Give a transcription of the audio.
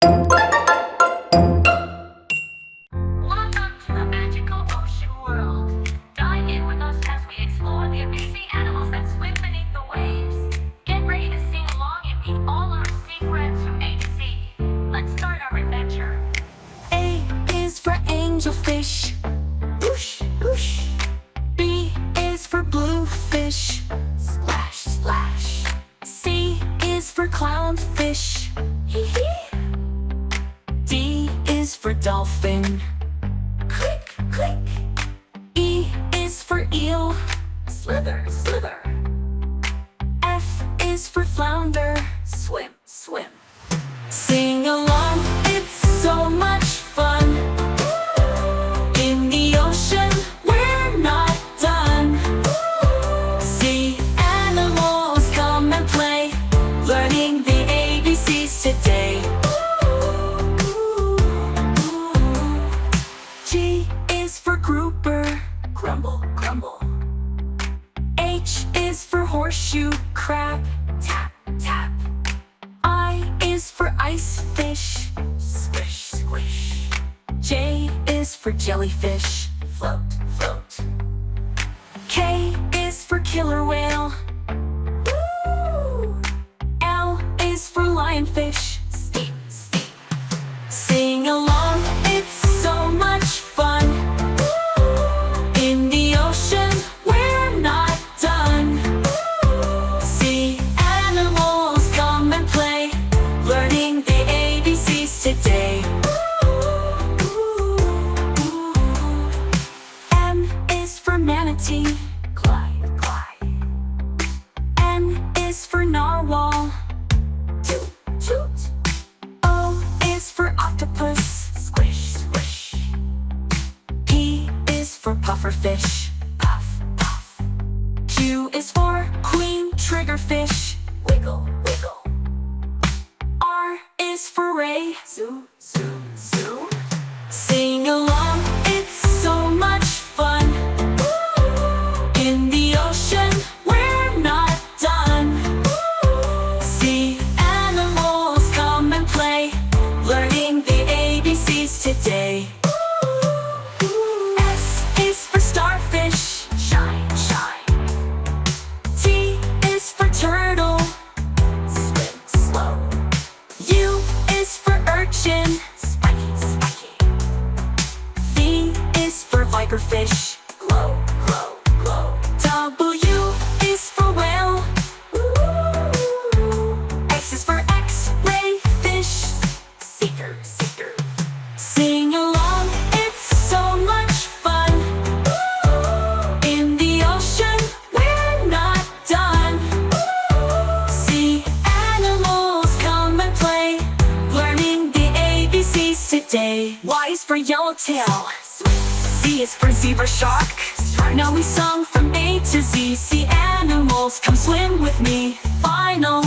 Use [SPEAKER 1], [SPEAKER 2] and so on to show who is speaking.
[SPEAKER 1] Welcome to the magical ocean world. Dive in with us as we explore the amazing animals that swim beneath the waves. Get ready to sing along and meet all our secrets from A to Z. Let's start our adventure.
[SPEAKER 2] A is for angelfish. Whoosh, whoosh. B is for bluefish. Splash, splash. C is for clownfish. Hee hee. D is for dolphin. Click, click. E is for eel. Slither, slither. F is for flounder. Swim, swim. Sing along, it's so much fun. In the ocean, we're not done. See animals come and play, learning the ABCs today. G is for grouper. Grumble, grumble. H is for horseshoe crab. Tap, tap. I is for ice fish. Squish, squish. J is for jellyfish. Float, float. K is for killer whale. Woo! L is for lionfish. Steep, steep. Sing along, it's so much fun. In the ocean, we're not done. See animals come and play, learning the ABCs today. M is for manatee. Glide, glide. N is for narwhal. Toot, toot. O is for octopus. Squish, squish. P is for pufferfish. Puff, puff. Q is for queen triggerfish. Wiggle, wiggle. R is for ray. Zoom, zoom, zoom. Sing along, it's so much fun. In the ocean, we're not done. See animals come and play, learning the ABCs today. S is for starfish. Shine, shine. T is for turtle. Swim slow. U is for urchin. Spiky, spiky. V is for viperfish. Glow, glow, glow. W is for whale. X is for X-ray fish. Seeker, seeker. Sing along, it's so much fun. In the ocean, we're not done. See animals come and play, learning the ABCs today. Y is for yellowtail. Z is for zebra shark. Now we sung from A to Z. See animals, come swim with me. Final